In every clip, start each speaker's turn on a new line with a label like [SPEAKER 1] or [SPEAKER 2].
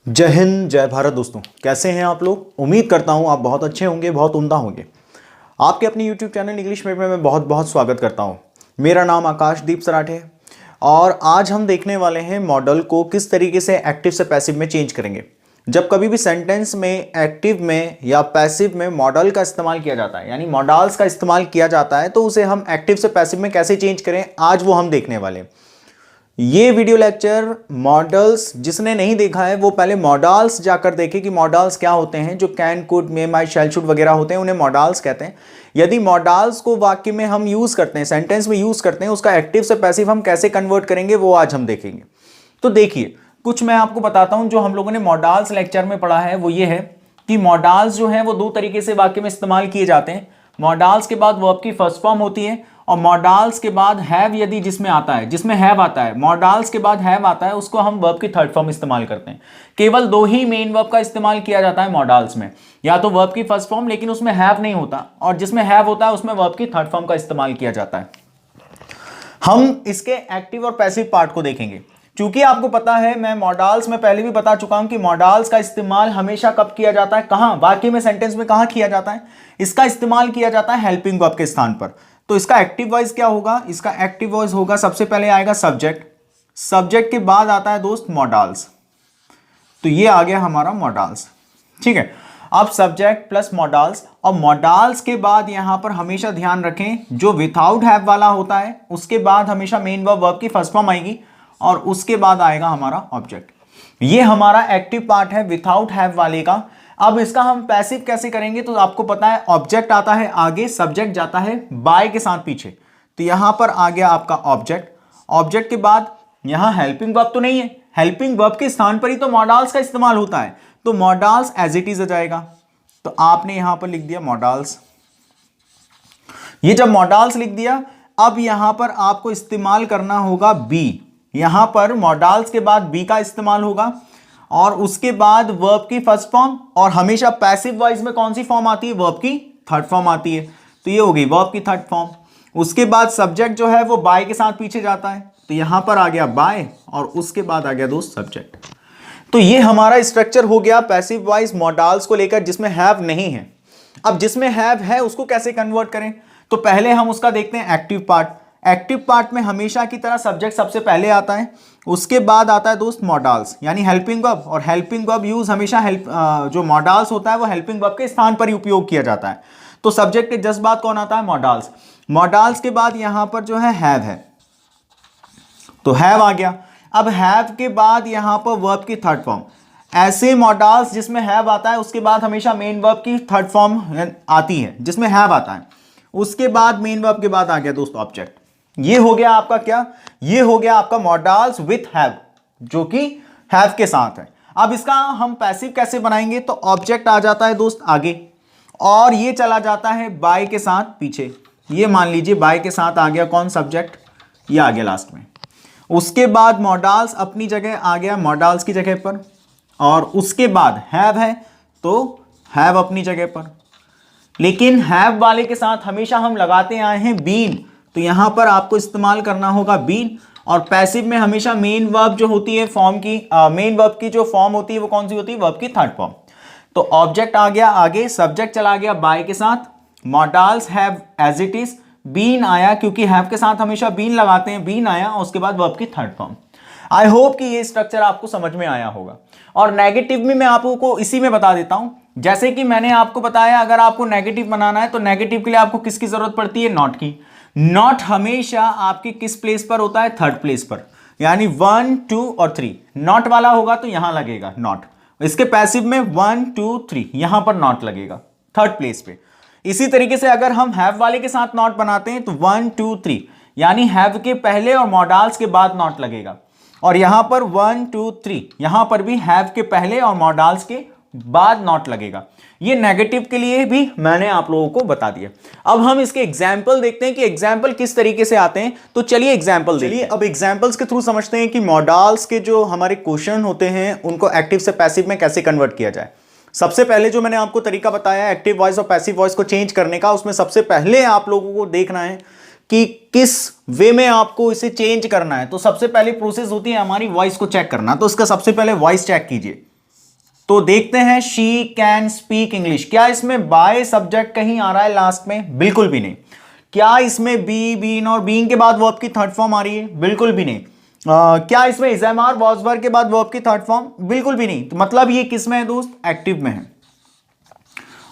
[SPEAKER 1] जय हिंद जय भारत दोस्तों, कैसे हैं आप लोग। उम्मीद करता हूं आप बहुत अच्छे होंगे, बहुत उम्दा होंगे। आपके अपने YouTube चैनल इंग्लिश में मैं बहुत बहुत स्वागत करता हूं। मेरा नाम आकाशदीप सराठे है और आज हम देखने वाले हैं मॉडल को किस तरीके से एक्टिव से पैसिव में चेंज करेंगे। जब कभी भी सेंटेंस में एक्टिव में या पैसिव में मॉडल का इस्तेमाल किया जाता है, यानी मॉडल्स का इस्तेमाल किया जाता है, तो उसे हम एक्टिव से पैसिव में कैसे चेंज करें, आज वो हम देखने वाले हैं। ये वीडियो लेक्चर मॉडल्स जिसने नहीं देखा है वो पहले मॉडल्स जाकर देखे कि मॉडल्स क्या होते हैं। जो can, could, may, might, shall, should वगैरह होते हैं उन्हें मॉडल्स कहते हैं। यदि मॉडल्स को वाक्य में हम यूज करते हैं, सेंटेंस में यूज करते हैं, उसका एक्टिव से पैसिव हम कैसे कन्वर्ट करेंगे वो आज हम देखेंगे। तो देखिए, कुछ मैं आपको बताता हूं जो हम लोगों ने मॉडल्स लेक्चर में पढ़ा है। वो ये है कि मॉडल्स जो है वो दो तरीके से वाक्य में इस्तेमाल किए जाते हैं। मॉडल्स के बाद वर्ब की फर्स्ट फॉर्म होती है और मॉडल्स के बाद हैव यदि जिसमें आता है, जिसमें हैव आता है, मॉडल्स के बाद हैव आता है, उसको हम वर्ब की थर्ड फॉर्म इस्तेमाल करते हैं। केवल दो ही मेन वर्ब का इस्तेमाल किया जाता है मॉडल्स में, या तो वर्ब की फर्स्ट फॉर्म लेकिन उसमें हैव नहीं होता, और जिसमें हैव होता है उसमें वर्ब की थर्ड फॉर्म का इस्तेमाल किया जाता है। हम इसके एक्टिव और पैसिव पार्ट को देखेंगे। क्योंकि आपको पता है, मैं मॉडल्स में पहले भी बता चुका हूं कि मॉडल्स का इस्तेमाल हमेशा कब किया जाता है, कहां, वाक्य में, सेंटेंस में कहां किया जाता है। इसका इस्तेमाल किया जाता है हेल्पिंग वर्ब के स्थान पर। तो इसका एक्टिव वॉइस क्या होगा, इसका एक्टिव वॉइस होगा, सबसे पहले आएगा सब्जेक्ट, सब्जेक्ट के बाद आता है दोस्त मॉडल्स। तो ये आ गया हमारा मॉडल्स, ठीक है। अब सब्जेक्ट प्लस मॉडल्स, और मॉडल्स के बाद यहां पर हमेशा ध्यान रखें जो विथआउट हैव वाला होता है उसके बाद हमेशा मेन वर्ब की फर्स्ट फॉर्म आएगी और उसके बाद आएगा हमारा ऑब्जेक्ट। ये हमारा एक्टिव पार्ट है विथआउट हैव वाले का। अब इसका हम पैसिव कैसे करेंगे, तो आपको पता है ऑब्जेक्ट आता है आगे, सब्जेक्ट जाता है बाय के साथ पीछे। तो यहां पर आ गया आपका ऑब्जेक्ट, ऑब्जेक्ट के बाद यहां हेल्पिंग वर्ब तो नहीं है, हेल्पिंग वर्ब के स्थान पर ही तो मॉडल्स का इस्तेमाल होता है, तो मॉडल्स एज इट इज आ जाएगा। तो आपने यहां पर लिख दिया मॉडल्स। ये जब मॉडल्स लिख दिया, अब यहां पर आपको इस्तेमाल करना होगा बी। यहां पर मॉडल्स के बाद बी का इस्तेमाल होगा और उसके बाद वर्ब की फर्स्ट फॉर्म, और हमेशा पैसिव वॉइस में कौन सी फॉर्म आती है, वर्ब की थर्ड फॉर्म आती है। तो ये हो गई वर्ब की थर्ड फॉर्म। उसके बाद सब्जेक्ट जो है वो बाय के साथ पीछे जाता है, तो यहां पर आ गया बाय और उसके बाद आ गया दोस्त सब्जेक्ट। तो ये हमारा स्ट्रक्चर हो गया पैसिव वॉइस मॉडल्स को लेकर जिसमें हैव नहीं है। अब जिसमें हैव है उसको कैसे कन्वर्ट करें, तो पहले हम उसका देखते हैं एक्टिव पार्ट। एक्टिव पार्ट में हमेशा की तरह सब्जेक्ट सबसे पहले आता है, उसके बाद आता है दोस्त मॉडल्स यानी हेल्पिंग वर्ब, और हेल्पिंग वर्ब यूज हमेशा जो मॉडल्स होता है वो हेल्पिंग वर्ब के स्थान पर ही उपयोग किया जाता है। तो सब्जेक्ट के जस्ट बाद कौन आता है, मॉडल्स। मॉडल्स के बाद यहां पर जो है हैव है, तो हैव आ गया। अब हैव के बाद यहां पर वर्ब की थर्ड फॉर्म। ऐसे मॉडल्स जिसमें हैव आता है उसके बाद हमेशा मेन वर्ब की थर्ड फॉर्म आती है जिसमें हैव आता है, उसके बाद मेन वर्ब के बाद आ गया दोस्त ऑब्जेक्ट। ये हो गया आपका क्या, ये हो गया आपका मॉडल्स विथ हैव, जो कि हैव के साथ है। अब इसका हम पैसिव कैसे बनाएंगे, तो ऑब्जेक्ट आ जाता है दोस्त आगे और ये चला जाता है बाय के साथ पीछे। ये मान लीजिए बाय के साथ आ गया कौन, सब्जेक्ट, ये आ गया लास्ट में। उसके बाद मॉडल्स अपनी जगह आ गया मॉडल्स की जगह पर, और उसके बाद हैव है तो हैव अपनी जगह पर। लेकिन हैव वाले के साथ हमेशा हम लगाते आए हैं बीन, तो यहां पर आपको इस्तेमाल करना होगा बीन। और पैसिव में हमेशा मेन वर्ब जो होती है फॉर्म की, मेन वर्ब की जो फॉर्म होती है वो कौन सी होती है, वर्ब की थर्ड फॉर्म। तो ऑब्जेक्ट आ गया आगे, सब्जेक्ट चला गया बाय के साथ, modals have as it is, been आया क्योंकि हैव के साथ हमेशा बीन लगाते हैं, बीन आया और उसके बाद वर्ब की थर्ड फॉर्म। आई होप कि ये स्ट्रक्चर आपको समझ में आया होगा। और नेगेटिव में मैं आपको इसी में बता देता हूं, जैसे कि मैंने आपको बताया अगर आपको नेगेटिव बनाना है तो नेगेटिव के लिए आपको किसकी जरूरत पड़ती है, नॉट की। नॉट हमेशा आपकी किस प्लेस पर होता है, थर्ड प्लेस पर, यानी 1 2 और 3 नॉट वाला होगा तो यहां लगेगा नॉट। इसके पैसिव में 1 2 3 यहां पर नॉट लगेगा थर्ड प्लेस पे। इसी तरीके से अगर हम हैव वाले के साथ नॉट बनाते हैं तो 1 2 3 यानी हैव के पहले और मॉडल्स के बाद नॉट लगेगा, और यहां पर 1 2 3 यहां पर भी हैव के पहले और मॉडल्स के बाद नॉट लगेगा। ये नेगेटिव के लिए भी मैंने आप लोगों को बता दिया। अब हम इसके एग्जाम्पल देखते हैं कि एग्जाम्पल किस तरीके से आते हैं। तो चलिए एग्जाम्पल देखिए। अब एग्जाम्पल्स के थ्रू समझते हैं कि मॉडल्स के जो हमारे क्वेश्चन होते हैं उनको एक्टिव से पैसिव में कैसे कन्वर्ट किया जाए। सबसे पहले जो मैंने आपको तरीका बताया एक्टिव वॉइस और पैसिव वॉइस को चेंज करने का, उसमें सबसे पहले आप लोगों को देखना है कि किस वे में आपको इसे चेंज करना है। तो सबसे पहले प्रोसेस होती है हमारी वॉइस को चेक करना। तो इसका सबसे पहले वॉइस चेक कीजिए। तो देखते हैं शी कैन स्पीक इंग्लिश, क्या इसमें बाय सब्जेक्ट कहीं आ रहा है लास्ट में? बिल्कुल भी नहीं। क्या इसमें बी, बीन और बीइंग के बाद वर्ब की थर्ड फॉर्म आ रही है? बिल्कुल भी नहीं। क्या इसमें is am are was were के बाद वर्ब की थर्ड फॉर्म? बिल्कुल भी नहीं। तो मतलब ये किस में है दोस्त? एक्टिव में है।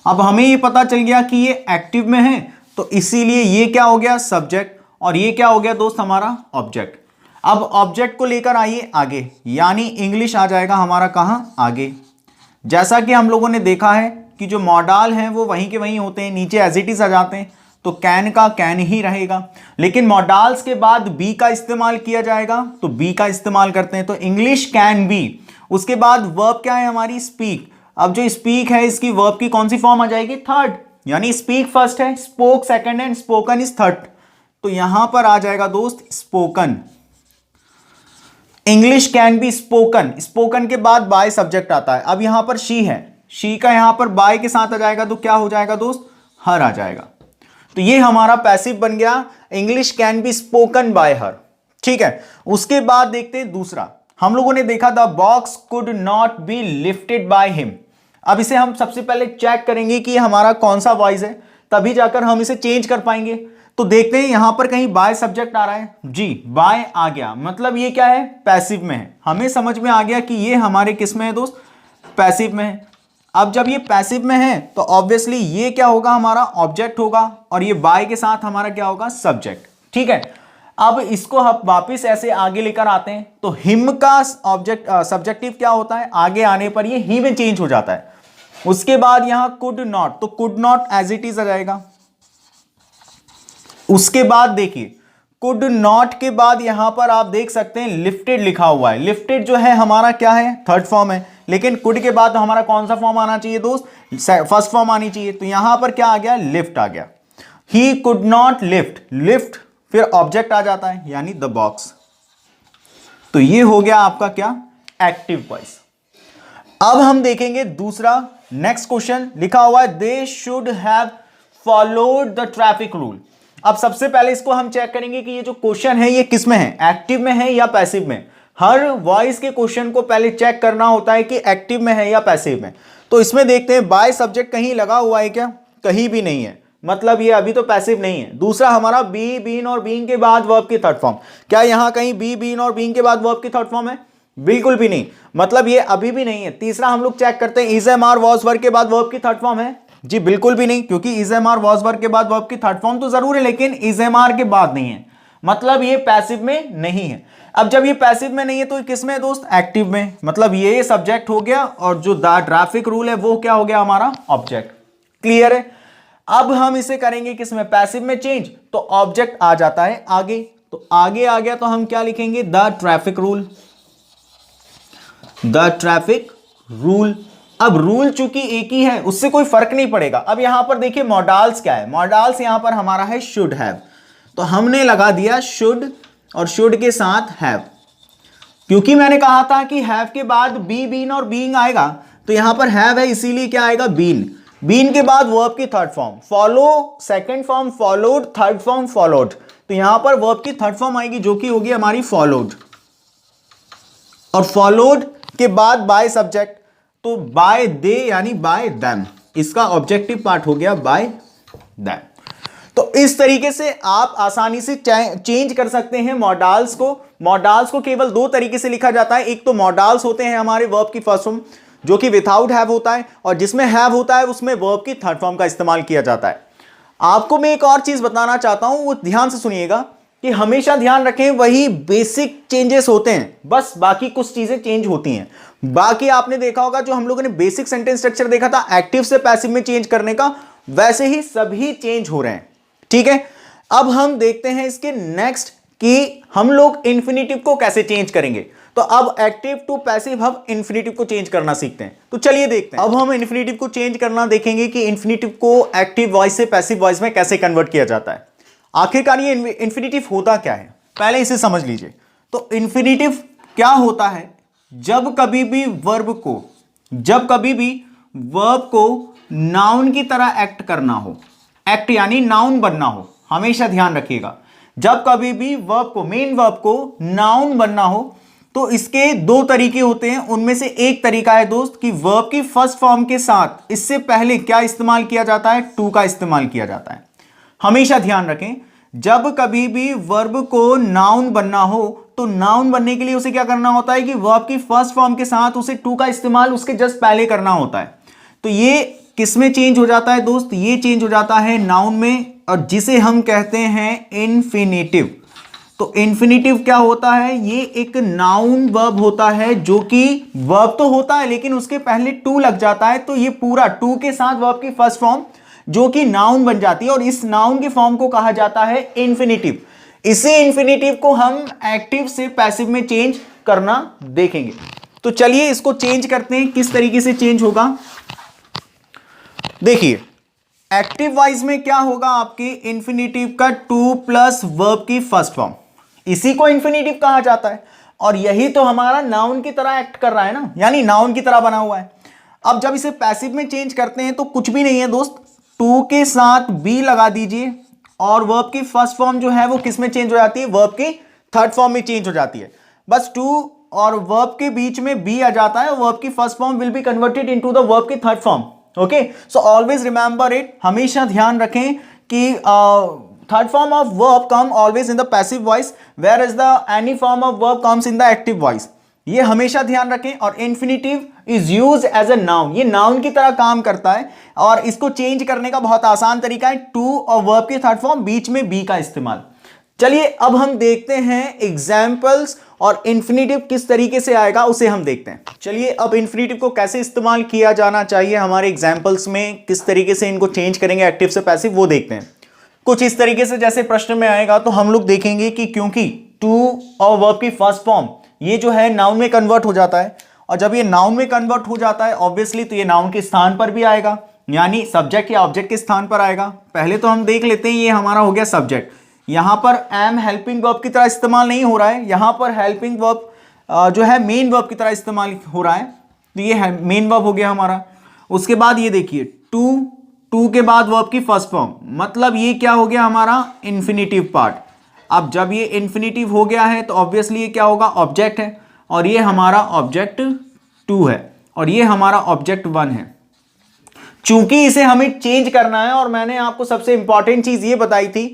[SPEAKER 1] अब हमें ये पता चल गया कि ये एक्टिव में है, तो इसीलिए ये क्या हो गया? सब्जेक्ट, और ये क्या हो गया दोस्त? हमारा ऑब्जेक्ट। अब ऑब्जेक्ट को लेकर आइए आगे, यानी इंग्लिश आ जाएगा हमारा कहां? आगे। जैसा कि हम लोगों ने देखा है कि जो मॉडल हैं वो वहीं के वहीं होते हैं, नीचे एज इट इज आ जाते हैं, तो कैन का कैन ही रहेगा। लेकिन मॉडल्स के बाद बी का इस्तेमाल किया जाएगा, तो बी का इस्तेमाल करते हैं, तो इंग्लिश कैन बी। उसके बाद वर्ब क्या है हमारी? स्पीक। अब जो स्पीक है इसकी वर्ब की कौन सी फॉर्म आ जाएगी? थर्ड, यानी स्पीक फर्स्ट है, स्पोक सेकंड है, स्पोकन इज थर्ड, तो यहां पर आ जाएगा दोस्त spoken. English can be spoken, spoken के बाद बाय सब्जेक्ट आता है। अब यहां पर शी है, शी का यहां पर बाय के साथ आ जाएगा, तो क्या हो जाएगा दोस्त? हर आ जाएगा। तो ये हमारा पैसिव बन गया, English can be spoken by हर। ठीक है, उसके बाद देखते हैं दूसरा। हम लोगों ने देखा the box could not be lifted by him. अब इसे हम सबसे पहले चेक करेंगे कि हमारा कौन सा वॉइस है, तभी जाकर हम इसे चेंज कर पाएंगे। तो देखते हैं यहां पर कहीं बाय सब्जेक्ट आ रहा है जी, बाय आ गया, मतलब ये क्या है? पैसिव में है। हमें समझ में आ गया कि ये हमारे किस में है दोस्त? पैसिव में है। अब जब ये पैसिव में है तो ऑब्वियसली ये क्या होगा? हमारा ऑब्जेक्ट होगा, और ये बाय के साथ हमारा क्या होगा? सब्जेक्ट। ठीक है, अब इसको हम वापिस ऐसे आगे लेकर आते हैं, तो हिम का ऑब्जेक्ट सब्जेक्टिव क्या होता है? आगे आने पर ये ही में चेंज हो जाता है। उसके बाद यहां कुड नॉट, तो could not as it is आ जाएगा। उसके बाद देखिए कुड नॉट के बाद यहां पर आप देख सकते हैं लिफ्टेड लिखा हुआ है। लिफ्टेड जो है हमारा क्या है? थर्ड फॉर्म है। लेकिन कुड के बाद हमारा कौन सा फॉर्म आना चाहिए दोस्त? फर्स्ट फॉर्म आनी चाहिए। तो यहां पर क्या आ गया? लिफ्ट आ गया। He could not lift, lift फिर ऑब्जेक्ट आ जाता है, यानी द बॉक्स। तो ये हो गया आपका क्या? Active voice. अब हम देखेंगे दूसरा, नेक्स्ट क्वेश्चन लिखा हुआ है they should have followed the traffic rule. अब सबसे पहले इसको हम चेक करेंगे कि ये जो क्वेश्चन है ये किस में है? एक्टिव में है या पैसिव में? हर वॉइस के क्वेश्चन को पहले चेक करना होता है कि एक्टिव में है या पैसिव में। तो इसमें देखते हैं बाय सब्जेक्ट कहीं लगा हुआ है क्या? कहीं भी नहीं है, मतलब ये अभी तो पैसिव नहीं है। दूसरा हमारा बी, बीन और बीइंग के बाद वर्ब की थर्ड फॉर्म, क्या यहां कहीं बी, बीन और बीइंग के बाद वर्ब की थर्ड फॉर्म है? बिल्कुल भी नहीं, मतलब ये अभी भी नहीं है। तीसरा हम लोग चेक करते हैं is am are was verb के बाद वर्ब की थर्ड फॉर्म है? जी बिल्कुल भी नहीं, क्योंकि is am are was verb के बाद वर्ब की थर्ड फॉर्म तो जरूर है, लेकिन इज एम आर के बाद नहीं है, मतलब ये पैसिव में नहीं है। अब जब ये पैसिव में नहीं है तो किस में है दोस्त? एक्टिव में, मतलब ये सब्जेक्ट हो गया, और जो द ट्रैफिक रूल है वो क्या हो गया? हमारा ऑब्जेक्ट। क्लियर है? अब हम इसे करेंगे किस में? पैसिव में चेंज, तो ऑब्जेक्ट आ जाता है आगे, तो आगे आ गया तो हम क्या लिखेंगे? The traffic rule, the traffic rule. अब रूल चूंकि एक ही है उससे कोई फर्क नहीं पड़ेगा। अब यहां पर देखिए मॉडल्स क्या है? मॉडल्स यहां पर हमारा है शुड हैव, तो हमने लगा दिया शुड, और शुड के साथ हैव, क्योंकि मैंने कहा था कि हैव के बाद बी, बीन और बीइंग आएगा, तो यहां पर हैव है इसीलिए क्या आएगा? बीन। बीन के बाद वर्ब की third form, follow second form followed, third form followed, तो यहां पर वर्ब की थर्ड फॉर्म आएगी जो कि होगी हमारी फॉलोड, और फॉलोड के बाद बाय सब्जेक्ट, तो बाय दे यानी बाय देम, इसका ऑब्जेक्टिव पार्ट हो गया बाय देम। तो इस तरीके से आप आसानी से चेंज कर सकते हैं मॉडल्स को। मॉडल्स को केवल दो तरीके से लिखा जाता है, एक तो मॉडल्स होते हैं हमारे वर्ब की फर्स्ट फॉर्म जो कि विदाउट हैव होता है, और जिसमें हैव होता है उसमें वर्ब की थर्ड फॉर्म का इस्तेमाल किया जाता है। आपको मैं एक और चीज बताना चाहता हूं, वो ध्यान से सुनिएगा कि हमेशा ध्यान रखें वही बेसिक चेंजेस होते हैं, बस बाकी कुछ चीजें चेंज होती हैं। बाकी आपने देखा होगा जो हम लोगों ने बेसिक सेंटेंस स्ट्रक्चर देखा था एक्टिव से पैसिव में चेंज करने का, वैसे ही सभी चेंज हो रहे हैं। ठीक है, अब हम देखते हैं इसके नेक्स्ट कि हम लोग इंफिनिटिव को कैसे चेंज करेंगे। तो अब एक्टिव टू पैसिव हम इंफिनिटिव को चेंज करना सीखते हैं। तो चलिए देखते हैं, अब हम इंफिनिटिव को चेंज करना देखेंगे कि इंफिनिटिव को एक्टिव वॉइस से पैसिव वॉइस में कैसे कन्वर्ट किया जाता है। आखिरकार ये इंफिनिटिव होता क्या है, पहले इसे समझ लीजिए। तो इंफिनिटिव क्या होता है? जब कभी भी वर्ब को नाउन की तरह एक्ट करना हो, एक्ट यानी नाउन बनना हो, हमेशा ध्यान रखिएगा। जब कभी भी वर्ब को, मेन वर्ब को नाउन बनना हो, तो इसके दो तरीके होते हैं, उनमें से एक तरीका है दोस्त कि वर्ब की फर्स्ट फॉर्म के साथ इससे पहले क्या इस्तेमाल किया जाता है, टू का इस्तेमाल किया जाता है। हमेशा ध्यान रखें, जब कभी भी वर्ब को नाउन बनना हो तो नाउन बनने के लिए उसे क्या करना होता है कि वर्ब की फर्स्ट फॉर्म के साथ उसे टू का इस्तेमाल उसके जस्ट पहले करना होता है। तो ये किस में चेंज हो जाता है दोस्त, ये चेंज हो जाता है नाउन में, और जिसे हम कहते हैं इन्फिनेटिव। तो इन्फिनेटिव क्या होता है, ये एक नाउन वर्ब होता है जो कि वर्ब तो होता है लेकिन उसके पहले टू लग जाता है, तो ये पूरा टू के साथ वर्ब की फर्स्ट फॉर्म जो कि नाउन बन जाती है, और इस नाउन के फॉर्म को कहा जाता है इन्फिनेटिव। इसी इन्फिनेटिव को हम एक्टिव से पैसिव में चेंज करना देखेंगे। तो चलिए इसको चेंज करते हैं, किस तरीके से चेंज होगा। देखिए एक्टिव वाइज में क्या होगा, आपके इन्फिनेटिव का टू प्लस वर्ब की फर्स्ट फॉर्म, इसी को इन्फिनेटिव कहा जाता है, और यही तो हमारा नाउन की तरह एक्ट कर रहा है ना, यानी नाउन की तरह बना हुआ है। अब जब इसे पैसिव में चेंज करते हैं तो कुछ भी नहीं है दोस्त, टू के साथ बी लगा दीजिए और वर्ब की फर्स्ट फॉर्म जो है वो किस में चेंज हो जाती है, वर्ब की थर्ड फॉर्म में चेंज हो जाती है। बस टू और वर्ब के बीच में बी आ जाता है, वर्ब की first form will be converted into the verb की third form. Okay, so always remember it, हमेशा ध्यान रखें कि third form of verb come always in the passive voice, where is the any form of verb comes in the active voice. ये हमेशा ध्यान रखें। और infinitive is use as a noun, ये नाउन की तरह काम करता है, और इसको चेंज करने का बहुत आसान तरीका है, टू और वर्ब की थर्ड फॉर्म बीच में बी का इस्तेमाल। चलिए अब हम देखते हैं एग्जाम्पल्स, और इन्फिनेटिव किस तरीके से आएगा उसे हम देखते हैं। चलिए अब इन्फिनेटिव को कैसे इस्तेमाल किया जाना चाहिए हमारे एग्जाम्पल्स में, किस तरीके से इनको चेंज करेंगे एक्टिव से पैसिव, वो देखते हैं। कुछ इस तरीके से जैसे प्रश्न में आएगा तो हम लोग देखेंगे कि क्योंकि टू और वर्ब की फर्स्ट फॉर्म ये जो है नाउन में कन्वर्ट हो जाता है, और जब ये नाउन में कन्वर्ट हो जाता है ऑब्वियसली तो ये नाउन के स्थान पर भी आएगा, यानी सब्जेक्ट या ऑब्जेक्ट के स्थान पर आएगा। पहले तो हम देख लेते हैं, ये हमारा हो गया सब्जेक्ट, यहां पर एम हेल्पिंग वर्ब की तरह इस्तेमाल नहीं हो रहा है, यहां पर हेल्पिंग वर्ब जो है मेन वर्ब की तरह इस्तेमाल हो रहा है, तो ये मेन वर्ब हो गया हमारा। उसके बाद ये देखिए टू के बाद वर्ब की फर्स्ट फॉर्म, मतलब ये क्या हो गया हमारा इन्फिनेटिव पार्ट। अब जब ये इन्फिनेटिव हो गया है तो ऑब्वियसली ये क्या होगा, ऑब्जेक्ट है, और ये हमारा ऑब्जेक्ट 2 है और ये हमारा ऑब्जेक्ट 1 है। चूंकि इसे हमें चेंज करना है, और मैंने आपको सबसे इंपॉर्टेंट चीज ये बताई थी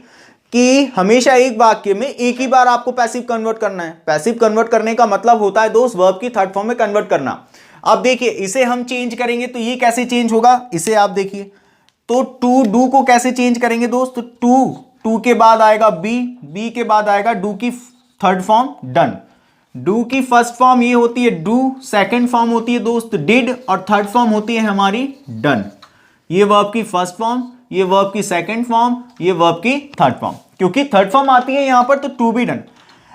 [SPEAKER 1] कि हमेशा एक वाक्य में एक ही बार आपको पैसिव कन्वर्ट करना है। पैसिव कन्वर्ट करने का मतलब होता है दोस्त वर्ब की थर्ड फॉर्म में कन्वर्ट करना। अब देखिए इसे हम चेंज करेंगे तो ये कैसे चेंज होगा, इसे आप देखिए, तो टू डू को कैसे चेंज करेंगे दोस्त, टू के बाद आएगा बी के बाद आएगा डू की थर्ड फॉर्म डन। डू की फर्स्ट फॉर्म ये होती है डू, सेकंड फॉर्म होती है दोस्त डिड, और थर्ड फॉर्म होती है हमारी डन। ये वर्ब की फर्स्ट फॉर्म, ये वर्ब की सेकंड फॉर्म, ये वर्ब की थर्ड फॉर्म। क्योंकि थर्ड फॉर्म आती है यहां पर तो टू बी डन।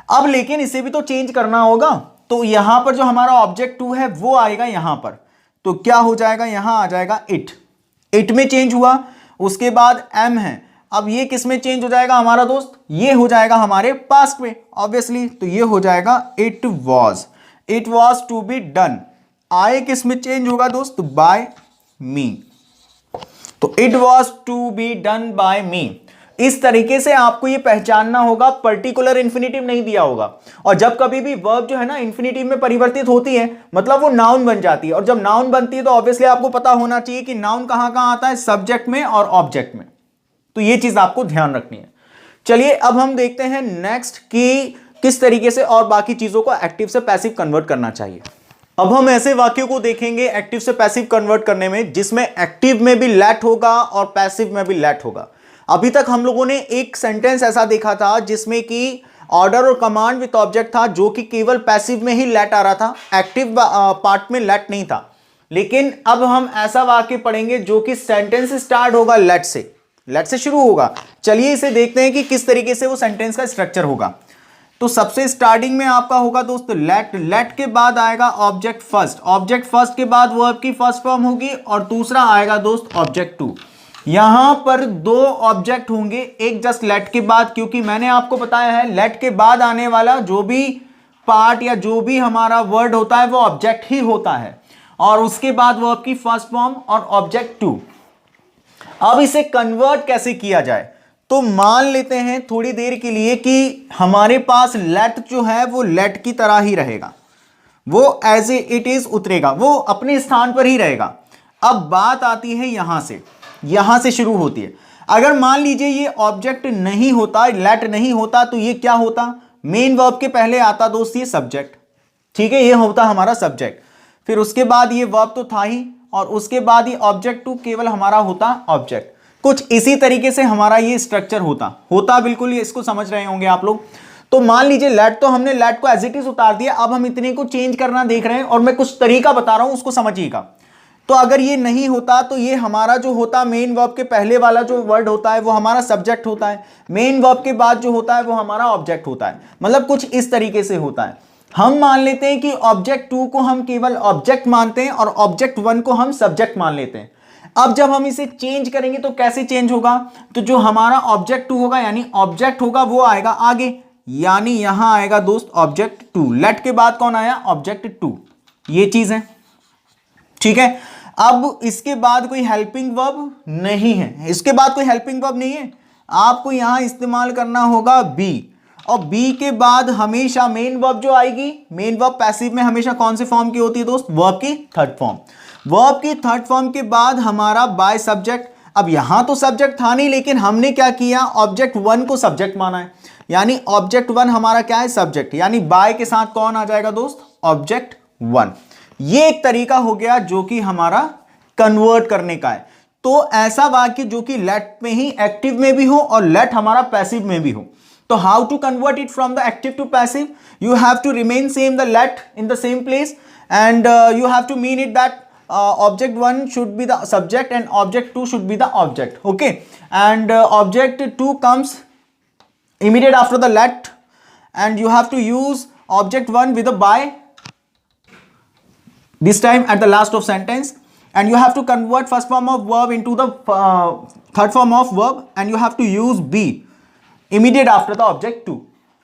[SPEAKER 1] अब लेकिन इसे भी तो चेंज करना होगा, तो यहां पर जो हमारा ऑब्जेक्ट 2 है वो आएगा यहां पर, तो क्या हो जाएगा, यहां आ जाएगा इट में चेंज हुआ। उसके बाद एम है, अब ये किस में चेंज हो जाएगा हमारा दोस्त, ये हो जाएगा हमारे पास्ट में ऑब्वियसली, तो ये हो जाएगा it was to be done. आए किस में चेंज होगा दोस्त, बाय मी, तो it was to be done by me. इस तरीके से आपको ये पहचानना होगा, पर्टिकुलर इन्फिनेटिव नहीं दिया होगा। और जब कभी भी वर्ब जो है ना इन्फिनेटिव में परिवर्तित होती है मतलब वो नाउन बन जाती है, और जब नाउन बनती है तो ऑब्वियसली आपको पता होना चाहिए कि नाउन कहां कहां आता है, सब्जेक्ट में और ऑब्जेक्ट में। तो ये चीज आपको ध्यान रखनी है। चलिए अब हम देखते हैं नेक्स्ट कि किस तरीके से और बाकी चीजों को एक्टिव से पैसिव कन्वर्ट करना चाहिए। अब हम ऐसे वाक्यों को देखेंगे एक्टिव से पैसिव कन्वर्ट करने में जिसमें एक्टिव में भी लेट होगा और पैसिव में भी लेट होगा। अभी तक हम लोगों ने एक सेंटेंस ऐसा देखा था जिसमें कि ऑर्डर और कमांड विद ऑब्जेक्ट था, जो कि केवल पैसिव में ही लेट आ रहा था, एक्टिव पार्ट में लेट नहीं था। लेकिन अब हम ऐसा वाक्य पढ़ेंगे जो कि सेंटेंस स्टार्ट होगा लेट से शुरू होगा। चलिए इसे देखते हैं कि किस तरीके से वो सेंटेंस का स्ट्रक्चर होगा। तो सबसे स्टार्टिंग में आपका होगा दोस्त लेट के बाद आएगा ऑब्जेक्ट फर्स्ट के बाद वर्ब की फर्स्ट फॉर्म होगी, और दूसरा आएगा दोस्त ऑब्जेक्ट 2। यहां पर 2 ऑब्जेक्ट होंगे, एक जस्ट लेट के बाद, क्योंकि मैंने आपको बताया है लेट के बाद आने वाला जो भी पार्ट या जो भी हमारा वर्ड होता है वो ऑब्जेक्ट ही होता है, और उसके बाद वर्ब की फर्स्ट फॉर्म और ऑब्जेक्ट 2। अब इसे कन्वर्ट कैसे किया जाए, तो मान लेते हैं थोड़ी देर के लिए कि हमारे पास लेट जो है वो लेट की तरह ही रहेगा, वो एज इट इज उतरेगा, वो अपने स्थान पर ही रहेगा। अब बात आती है यहां से शुरू होती है। अगर मान लीजिए ये ऑब्जेक्ट नहीं होता, लेट नहीं होता, तो ये क्या होता, मेन वर्ब के पहले आता दोस्त ये सब्जेक्ट, ठीक है, ये होता हमारा सब्जेक्ट, फिर उसके बाद ये वर्ब तो था ही, और उसके बाद ये ऑब्जेक्ट टू केवल हमारा होता ऑब्जेक्ट। कुछ इसी तरीके से हमारा ये स्ट्रक्चर होता बिल्कुल, ये इसको समझ रहे होंगे आप लोग। तो मान लीजिए लेट, तो हमने लेट को एज इट इज उतार दिया, अब हम इतने को चेंज करना देख रहे हैं, और मैं कुछ तरीका बता रहा हूं उसको समझिएगा। तो अगर ये नहीं होता तो ये हमारा जो होता, मेन वर्ब के पहले वाला जो वर्ड होता है वो हमारा सब्जेक्ट होता है, मेन वर्ब के बाद जो होता है वो हमारा ऑब्जेक्ट होता है, मतलब कुछ इस तरीके से होता है। हम मान लेते हैं कि ऑब्जेक्ट 2 को हम केवल ऑब्जेक्ट मानते हैं और ऑब्जेक्ट 1 को हम सब्जेक्ट मान लेते हैं। अब जब हम इसे चेंज करेंगे तो कैसे चेंज होगा, तो जो हमारा ऑब्जेक्ट 2 होगा यानी ऑब्जेक्ट होगा वो आएगा आगे, यानी यहां आएगा दोस्त ऑब्जेक्ट 2, लेट के बाद कौन आया, ऑब्जेक्ट 2, ये चीज है, ठीक है। अब इसके बाद कोई हेल्पिंग वर्ब नहीं है, इसके बाद कोई हेल्पिंग वर्ब नहीं है, आपको यहां इस्तेमाल करना होगा बी, और बी के बाद हमेशा मेन वर्ब जो आएगी, मेन वर्ब पैसिव में हमेशा कौन से फॉर्म की होती है दोस्त, वर्ब की थर्ड फॉर्म, वर्ब की थर्ड फॉर्म के बाद हमारा बाय सब्जेक्ट। अब यहां तो सब्जेक्ट था नहीं, लेकिन हमने क्या किया, ऑब्जेक्ट 1 को सब्जेक्ट माना है, यानी ऑब्जेक्ट 1 हमारा क्या है, सब्जेक्ट, यानी बाय के साथ कौन आ जाएगा दोस्त, ऑब्जेक्ट 1। ये एक तरीका हो गया जो कि हमारा कन्वर्ट करने का है। तो ऐसा वाक्य जो कि लेट में ही एक्टिव में भी हो और लेट हमारा पैसिव में भी हो, तो how to convert it from the active to passive, you have to remain same the late in the same place, and you have to mean it that object 1 should be the subject and object 2 should be the object, okay, and object 2 comes immediate after the let, and you have to use object 1 with a by, this time at the last of sentence, and you have to convert first form of verb into the third form of verb, and you have to use be immediate after the object 2,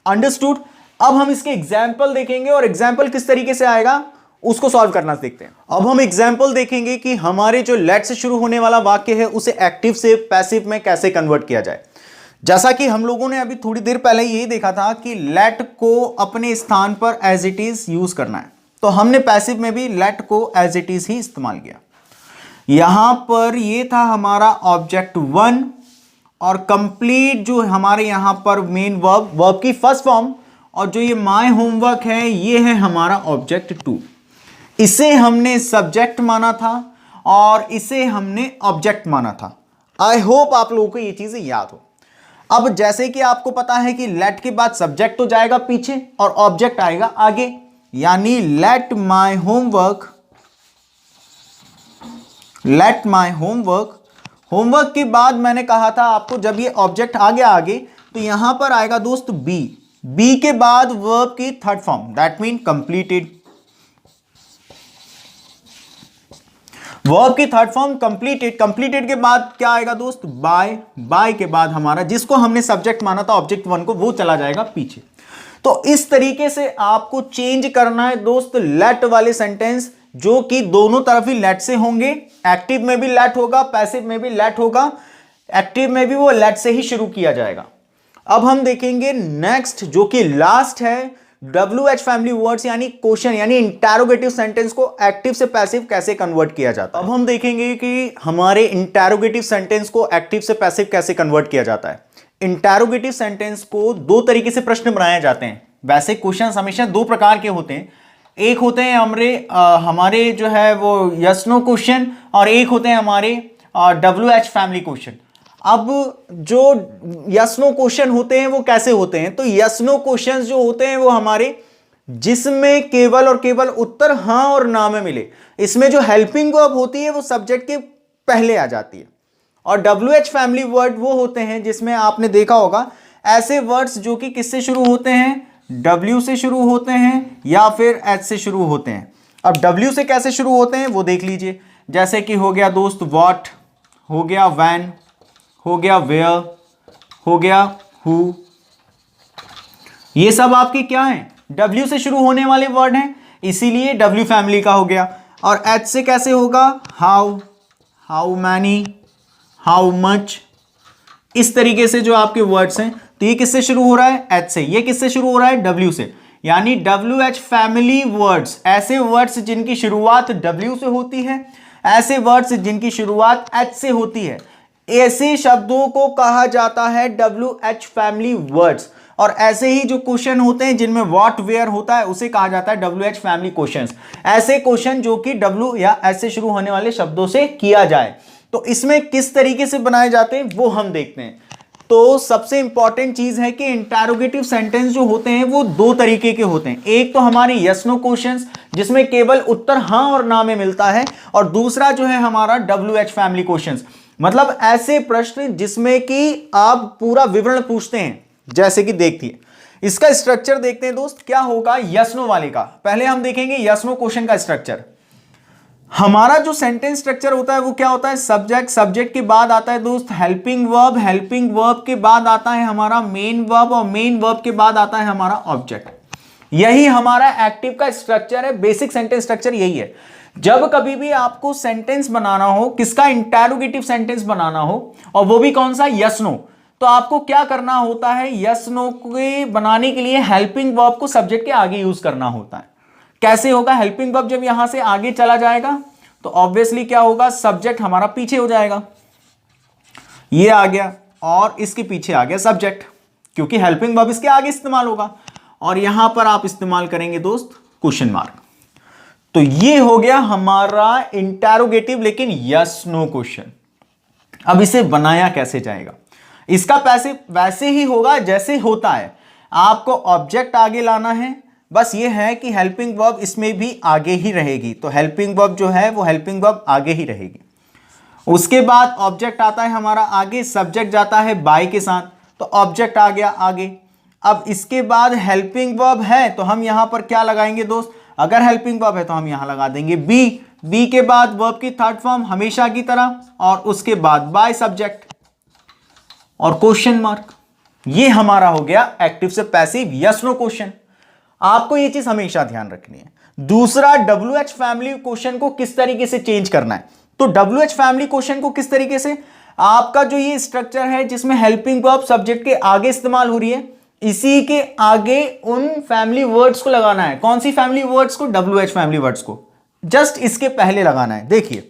[SPEAKER 1] understood। अब हम इसके example देखेंगे, और example किस तरीके से आएगा उसको सॉल्व करना देखते हैं। अब हम एग्जाम्पल देखेंगे कि हमारे जो लेट से शुरू होने वाला वाक्य है उसे एक्टिव से पैसिव में कैसे कन्वर्ट किया जाए। जैसा कि हम लोगों ने अभी थोड़ी देर पहले यही देखा था कि लेट को अपने स्थान पर एज इट इज यूज करना है, तो हमने पैसिव में भी लेट को एज इट इज ही इस्तेमाल किया। यहां पर ये था हमारा ऑब्जेक्ट 1, और कंप्लीट जो हमारे यहां पर मेन वर्ब की फर्स्ट फॉर्म, और जो ये माय होमवर्क है ये है हमारा ऑब्जेक्ट 2। इसे हमने सब्जेक्ट माना था और इसे हमने ऑब्जेक्ट माना था। आई होप आप लोगों को ये चीजें याद हो। अब जैसे कि आपको पता है कि लेट के बाद सब्जेक्ट तो जाएगा पीछे और ऑब्जेक्ट आएगा आगे, यानी लेट माय होमवर्क, होमवर्क के बाद मैंने कहा था आपको जब ये ऑब्जेक्ट आ गया आगे तो यहां पर आएगा दोस्त बी के बाद वर्ब की third form, that mean completed, verb की थर्ड फॉर्म कंप्लीटेड के बाद क्या आएगा दोस्त, बाय के बाद हमारा जिसको हमने सब्जेक्ट माना था ऑब्जेक्ट 1 को, वो चला जाएगा पीछे। तो इस तरीके से आपको चेंज करना है दोस्त लेट वाले सेंटेंस, जो कि दोनों तरफ ही लेट से होंगे, एक्टिव में भी लेट होगा, पैसिव में भी लेट होगा, एक्टिव में भी वो लेट से ही शुरू किया जाएगा। अब हम देखेंगे नेक्स्ट जो कि लास्ट है, WH फैमिली वर्ड्स यानी क्वेश्चन यानी इंटरोगेटिव सेंटेंस को एक्टिव से पैसिव कैसे कन्वर्ट किया जाता है। अब हम देखेंगे कि हमारे इंटरोगेटिव सेंटेंस को एक्टिव से पैसिव कैसे कन्वर्ट किया जाता है। इंटरोगेटिव सेंटेंस को दो तरीके से प्रश्न बनाए जाते हैं। वैसे क्वेश्चन हमेशा दो प्रकार के होते हैं, एक होते हैं हमारे जो है वो यस नो क्वेश्चन, और एक होते हैं हमारे WH फैमिली क्वेश्चन। अब जो यस नो क्वेश्चन होते हैं वो कैसे होते हैं, तो यस नो क्वेश्चंस जो होते हैं वो हमारे जिसमें केवल और केवल उत्तर हाँ और ना में मिले, इसमें जो हेल्पिंग वर्ब होती है वो सब्जेक्ट के पहले आ जाती है। और WH फैमिली वर्ड वो होते हैं जिसमें आपने देखा होगा ऐसे वर्ड्स जो कि किससे शुरू होते हैं, W से शुरू होते हैं या फिर H से शुरू होते हैं। अब W से कैसे शुरू होते हैं वो देख लीजिए, जैसे कि हो गया दोस्त व्हाट, हो गया व्हेन, हो गया वेयर, हो गया हु, ये सब आपके क्या हैं, W से शुरू होने वाले वर्ड हैं, इसीलिए W फैमिली का हो गया। और H से कैसे होगा, how, how many, how much, इस तरीके से जो आपके वर्ड्स हैं, तो ये किससे शुरू हो रहा है? एच से। ये किससे शुरू हो रहा है? डब्ल्यू से। यानी WH फैमिली वर्ड्स, ऐसे वर्ड्स जिनकी शुरुआत W से होती है, ऐसे वर्ड्स जिनकी शुरुआत H से होती है, ऐसे शब्दों को कहा जाता है WH फैमिली वर्ड्स। और ऐसे ही जो क्वेश्चन होते हैं जिनमें व्हाट वेयर होता है, उसे कहा जाता है WH फैमिली क्वेश्चंस। ऐसे क्वेश्चन जो कि W या S से शुरू होने वाले शब्दों से किया जाए। तो इसमें किस तरीके से बनाए जाते हैं वो हम देखते हैं। तो सबसे इंपॉर्टेंट चीज है कि इंटरोगेटिव सेंटेंस जो होते हैं वो दो तरीके के होते हैं। एक तो हमारे यस नो क्वेश्चंस जिसमें केवल उत्तर हां और ना में मिलता है, और दूसरा जो है हमारा WH फैमिली क्वेश्चंस, मतलब ऐसे प्रश्न जिसमें कि आप पूरा विवरण पूछते हैं। जैसे कि देखिए, इसका स्ट्रक्चर देखते हैं दोस्त, क्या होगा यस नो वाले का। पहले हम देखेंगे यस नो क्वेश्चन का स्ट्रक्चर। हमारा जो सेंटेंस स्ट्रक्चर होता है वो क्या होता है? सब्जेक्ट, सब्जेक्ट के बाद आता है दोस्त हेल्पिंग वर्ब, हेल्पिंग वर्ब के बाद आता है हमारा मेन वर्ब, और मेन वर्ब के बाद आता है हमारा ऑब्जेक्ट। यही हमारा एक्टिव का स्ट्रक्चर है, बेसिक सेंटेंस स्ट्रक्चर यही है। जब कभी भी आपको सेंटेंस बनाना हो, किसका? इंटरोगेटिव सेंटेंस बनाना हो, और वो भी कौन सा? यस नो, तो आपको क्या करना होता है? यस नो के बनाने के लिए हेल्पिंग वर्ब को सब्जेक्ट के आगे यूज करना होता है। कैसे होगा? हेल्पिंग वर्ब जब यहां से आगे चला जाएगा तो ऑब्वियसली क्या होगा? सब्जेक्ट हमारा पीछे हो जाएगा। ये आ गया और इसके पीछे आ गया सब्जेक्ट, क्योंकि हेल्पिंग वर्ब इसके आगे इस्तेमाल होगा। और यहां पर आप इस्तेमाल करेंगे दोस्त क्वेश्चन मार्क। तो ये हो गया हमारा इंटरोगेटिव लेकिन यस नो क्वेश्चन। अब इसे बनाया कैसे जाएगा? इसका पैसे वैसे ही होगा जैसे होता है। आपको ऑब्जेक्ट आगे लाना है, बस ये है कि हेल्पिंग वर्ब इसमें भी आगे ही रहेगी। तो हेल्पिंग वर्ब जो है वो हेल्पिंग वर्ब आगे ही रहेगी। उसके बाद ऑब्जेक्ट आता है हमारा आगे, सब्जेक्ट जाता है बाय के साथ, तो ऑब्जेक्ट आ गया आगे। अब इसके बाद हेल्पिंग वर्ब है तो हम यहां पर क्या लगाएंगे दोस्त? अगर हेल्पिंग वर्ब है तो हम यहां लगा देंगे बी के बाद वर्ब की थर्ड फॉर्म हमेशा की तरह, और उसके बाद बाय सब्जेक्ट और क्वेश्चन मार्क। ये हमारा हो गया एक्टिव से पैसिव यस नो क्वेश्चन। आपको ये चीज हमेशा ध्यान रखनी है। दूसरा, WH फैमिली क्वेश्चन को किस तरीके से चेंज करना है? तो WH फैमिली क्वेश्चन को किस तरीके से, आपका जो ये स्ट्रक्चर है जिसमें हेल्पिंग वर्ब सब्जेक्ट के आगे इस्तेमाल हो रही है, इसी के आगे उन फैमिली वर्ड्स को लगाना है। कौन सी फैमिली वर्ड्स को? WH फैमिली वर्ड्स को जस्ट इसके पहले लगाना है। देखिए,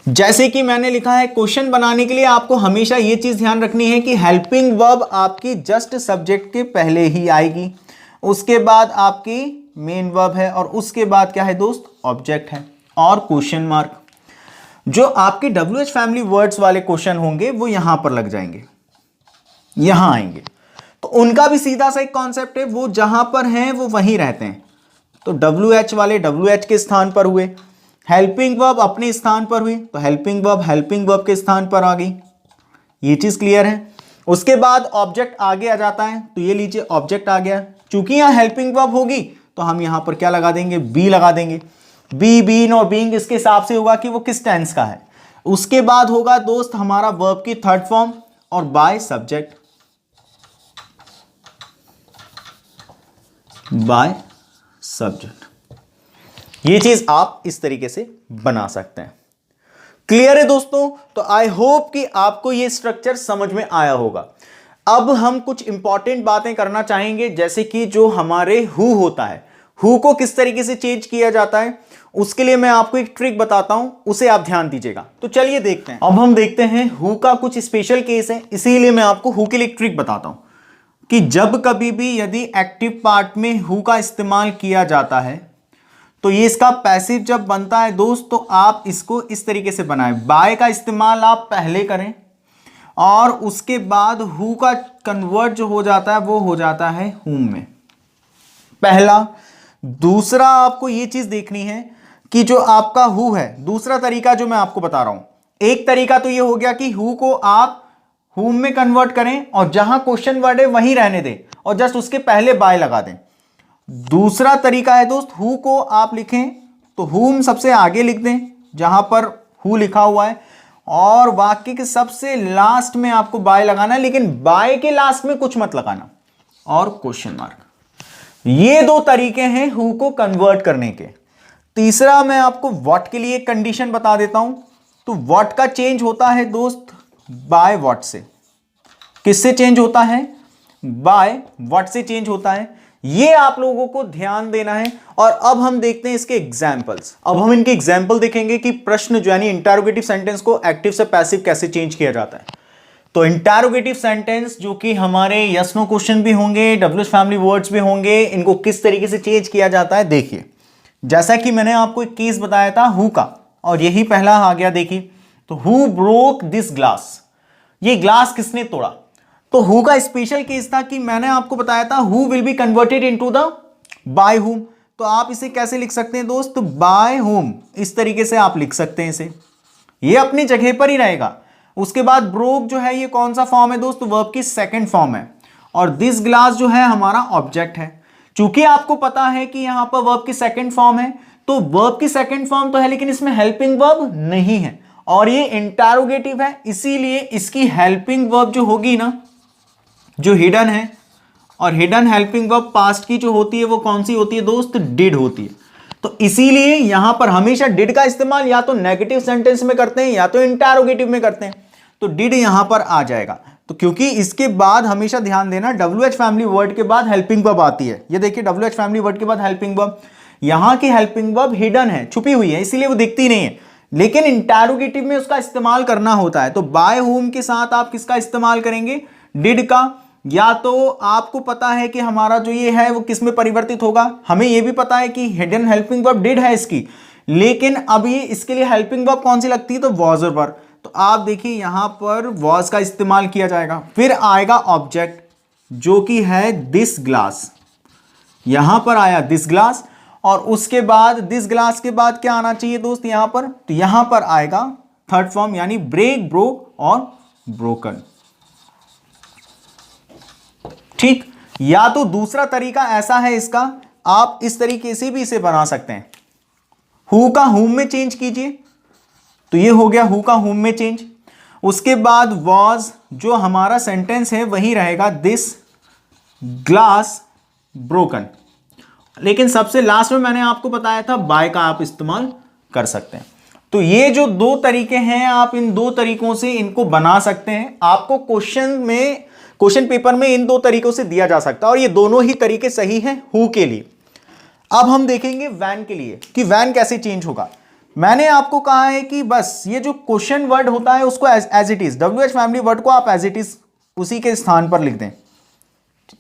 [SPEAKER 1] जैसे कि मैंने लिखा है, क्वेश्चन बनाने के लिए आपको हमेशा यह चीज ध्यान रखनी है कि हेल्पिंग वर्ब आपकी जस्ट सब्जेक्ट के पहले ही आएगी, उसके बाद आपकी मेन वर्ब है, और उसके बाद क्या है दोस्त? ऑब्जेक्ट है और क्वेश्चन मार्क। जो आपके WH फैमिली वर्ड्स वाले क्वेश्चन होंगे वो यहां पर लग जाएंगे, यहां आएंगे। तो उनका भी सीधा सा एक कॉन्सेप्ट है, वो जहां पर हैं वो वहीं रहते हैं। तो WH वाले WH के स्थान पर हुए, हेल्पिंग वर्ब अपने स्थान पर हुई, तो हेल्पिंग वर्ब के स्थान पर आ गई। ये चीज क्लियर है। उसके बाद ऑब्जेक्ट आगे आ जाता है, तो ये लीजिए ऑब्जेक्ट आ गया। चूंकि यहां हेल्पिंग वर्ब होगी तो हम यहां पर क्या लगा देंगे? बी लगा देंगे। बीन और बीइंग इसके हिसाब से होगा कि वो किस टेंस का है। उसके बाद होगा दोस्त हमारा वर्ब की थर्ड फॉर्म और बाय सब्जेक्ट, बाय सब्जेक्ट। ये चीज आप इस तरीके से बना सकते हैं। क्लियर है दोस्तों? तो आई होप कि आपको ये स्ट्रक्चर समझ में आया होगा। अब हम कुछ इंपॉर्टेंट बातें करना चाहेंगे, जैसे कि जो हमारे हु होता है, हु को किस तरीके से चेंज किया जाता है, उसके लिए मैं आपको एक ट्रिक बताता हूं, उसे आप ध्यान दीजिएगा। तो चलिए देखते हैं। अब हम देखते हैं हु का कुछ स्पेशल केस है, इसीलिए मैं आपको हु के लिए एक ट्रिक बताता हूं कि जब कभी भी यदि एक्टिव पार्ट में हु का इस्तेमाल किया जाता है तो ये इसका पैसिव जब बनता है दोस्त, तो आप इसको इस तरीके से बनाएं। बाय का इस्तेमाल आप पहले करें और उसके बाद हु का कन्वर्ट जो हो जाता है वो हो जाता है हुम में, पहला। दूसरा, आपको ये चीज देखनी है कि जो आपका हु है, दूसरा तरीका जो मैं आपको बता रहा हूं, एक तरीका तो ये हो गया कि हु को आप हुम में कन्वर्ट करें और जहां क्वेश्चन वर्ड है वहीं रहने दें और जस्ट उसके पहले बाय लगा दें। दूसरा तरीका है दोस्त, हु को आप लिखें तो हुम सबसे आगे लिख दें जहां पर हु लिखा हुआ है, और वाक्य के सबसे लास्ट में आपको बाय लगाना है, लेकिन बाय के लास्ट में कुछ मत लगाना, और क्वेश्चन मार्क। ये दो तरीके हैं हु को कन्वर्ट करने के। तीसरा, मैं आपको व्हाट के लिए कंडीशन बता देता हूं। तो व्हाट का चेंज होता है दोस्त बाय व्हाट से, किससे चेंज होता है, बाय व्हाट से चेंज होता है। ये आप लोगों को ध्यान देना है। और अब हम देखते हैं इसके एग्जाम्पल्स। अब हम इनके एग्जाम्पल देखेंगे कि प्रश्न जो यानी इंटरोगेटिव सेंटेंस को एक्टिव से पैसिव कैसे चेंज किया जाता है। तो इंटरोगेटिव सेंटेंस जो कि हमारे यस नो क्वेश्चन भी होंगे, डब्ल्यूएच फैमिली वर्ड्स भी होंगे, इनको किस तरीके से चेंज किया जाता है देखिए। जैसा कि मैंने आपको एक केस बताया था हु का, और यही पहला आ गया देखिए। तो हु ब्रोक दिस ग्लास, ये ग्लास किसने तोड़ा। तो हु का स्पेशल केस था कि मैंने आपको बताया था who will be converted into the by whom. तो आप इसे कैसे लिख सकते हैं दोस्त, बाय हुम, इस तरीके से आप लिख सकते हैं इसे, ये अपनी जगह पर ही रहेगा। उसके बाद ब्रोक जो है ये कौन सा फॉर्म है दोस्त, वर्ब की सेकंड फॉर्म है। और दिस ग्लास जो है हमारा ऑब्जेक्ट है। चूंकि आपको पता है कि यहां पर वर्ब की सेकंड फॉर्म है, तो वर्ब की सेकंड फॉर्म तो है लेकिन इसमें हेल्पिंग वर्ब नहीं है, और ये इंटरोगेटिव है, इसीलिए इसकी हेल्पिंग वर्ब जो होगी ना, जो हिडन है, और हिडन हेल्पिंग वर्ब पास्ट की जो होती है वो कौन सी होती है दोस्त, डिड होती है। तो इसीलिए यहां पर हमेशा डिड का इस्तेमाल या तो नेगेटिव सेंटेंस में करते हैं या तो इंटरोगेटिव में करते हैं। तो डिड यहां पर आ जाएगा। तो क्योंकि इसके बाद हमेशा ध्यान देना डब्ल्यूएच फैमिली वर्ड के बाद हेल्पिंग वर्ब आती है। ये देखिए डब्ल्यूएच फैमिली वर्ड के बाद हेल्पिंग वर्ब, यहां की हेल्पिंग वर्ब हिडन है, छुपी हुई है, इसीलिए वो दिखती नहीं है, लेकिन इंटरोगेटिव में उसका इस्तेमाल करना होता है। तो बाय होम के साथ आप किसका इस्तेमाल करेंगे, डिड का। या तो आपको पता है कि हमारा जो ये है वो किस में परिवर्तित होगा, हमें ये भी पता है कि हिडन हेल्पिंग वर्ब डिड है इसकी, लेकिन अब ये इसके लिए हेल्पिंग वर्ब कौन सी लगती है, तो वॉज और वर। तो आप देखिए यहां पर वॉज का इस्तेमाल किया जाएगा। फिर आएगा ऑब्जेक्ट जो कि है दिस ग्लास, यहां पर आया दिस ग्लास, और उसके बाद दिस ग्लास के बाद क्या आना चाहिए दोस्त यहां पर, तो यहां पर आएगा थर्ड फॉर्म यानी ब्रेक, ब्रोक और ब्रोकन। ठीक, या तो दूसरा तरीका ऐसा है इसका, आप इस तरीके से भी इसे बना सकते हैं, हु का हुम में चेंज कीजिए, तो ये हो गया हु का हुम में चेंज। उसके बाद वॉज जो हमारा सेंटेंस है वही रहेगा दिस ग्लास ब्रोकन, लेकिन सबसे लास्ट में मैंने आपको बताया था बाय का आप इस्तेमाल कर सकते हैं। तो ये जो दो तरीके हैं, आप इन दो तरीकों से इनको बना सकते हैं। आपको क्वेश्चन पेपर में इन दो तरीकों से दिया जा सकता है, और ये दोनों ही तरीके सही हैं हु के लिए। अब हम देखेंगे वैन के लिए कि वैन कैसे चेंज होगा। मैंने आपको कहा है कि बस ये जो क्वेश्चन वर्ड होता है उसको as it is, WH family word को आप एज इट इज उसी के स्थान पर लिख दें,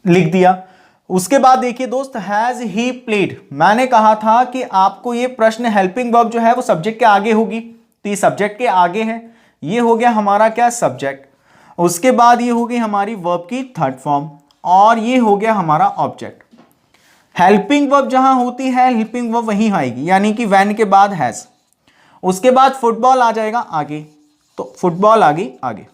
[SPEAKER 1] लिख दिया। उसके बाद देखिए दोस्त, हैज ही प्लेड, मैंने कहा था कि आपको ये प्रश्न हेल्पिंग वर्ब जो है वो सब्जेक्ट के आगे होगी, तो ये सब्जेक्ट के आगे है, ये हो गया हमारा क्या, सब्जेक्ट। उसके बाद ये हो गई हमारी वर्ब की थर्ड फॉर्म, और ये हो गया हमारा ऑब्जेक्ट। हेल्पिंग वर्ब जहां होती है हेल्पिंग वर्ब वहीं आएगी, यानी कि वैन के बाद हैज। उसके बाद फुटबॉल आ जाएगा आगे, तो फुटबॉल आ गई आगे।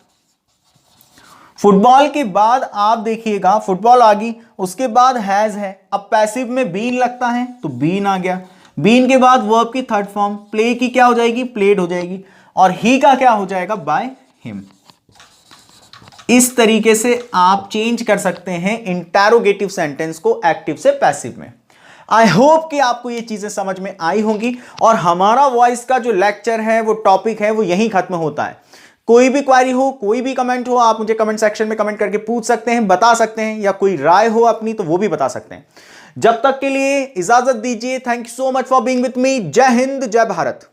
[SPEAKER 1] फुटबॉल के बाद आप देखिएगा फुटबॉल आ गई, उसके बाद हैज है। अब पैसिव में बीन लगता है तो बीन आ गया। बीन के बाद वर्ब की थर्ड फॉर्म, प्ले की क्या हो जाएगी, प्लेड हो जाएगी, और ही का क्या हो जाएगा, बाय हिम। इस तरीके से आप चेंज कर सकते हैं इंटरोगेटिव सेंटेंस को एक्टिव से पैसिव में। आई होप कि आपको ये चीजें समझ में आई होंगी, और हमारा वॉइस का जो लेक्चर है वो टॉपिक है वो यहीं खत्म होता है। कोई भी क्वेरी हो, कोई भी कमेंट हो, आप मुझे कमेंट सेक्शन में कमेंट करके पूछ सकते हैं, बता सकते हैं, या कोई राय हो अपनी तो वो भी बता सकते हैं। जब तक के लिए इजाजत दीजिए। Thank you so much for being with me. जय हिंद, जय भारत।